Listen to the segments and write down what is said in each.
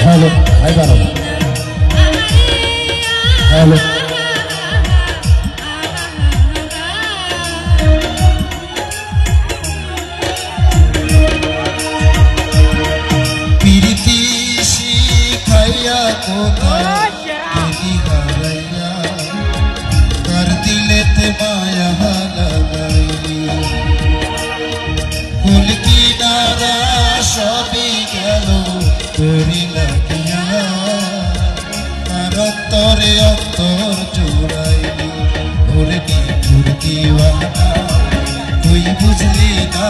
hello hi बारो hello पीरिति शिखाइया हाराइया कर दिलेते माया लगाई कुल किनारा सभी गेलो तोरी লাগিয়া আর অন্তরে অন্তর জোড়াইলি ওরে নিঠুর দিওয়ানা তুই বুঝলি না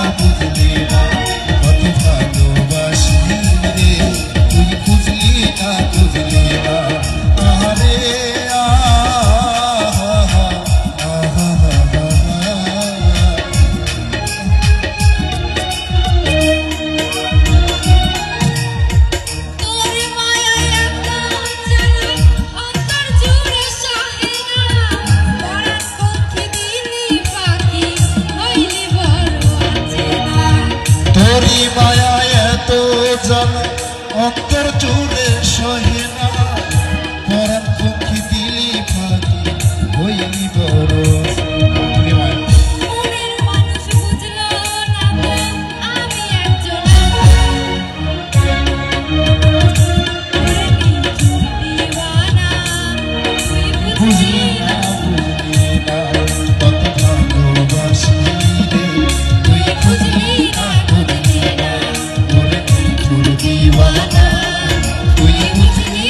কত ভালোবাসি রে তুই বুঝলি না আরে তোরি মায়া এত জন অন্তর জুড়ে সহে না পরাণ পক্ষী দিলি ফাঁকি হইলি বড় বুঝলি না কত ভালোবাসি রে তুই বুঝলি না দিওয়ানা তুই বুঝলি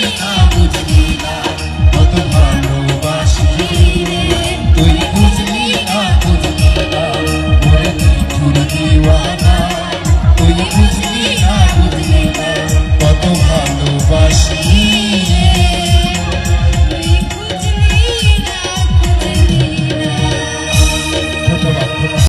না কত ভালোবাসি তুই বুঝলি না ওরে নিঠুর দিওয়ানা তুই বুঝলি না কত ভালোবাসি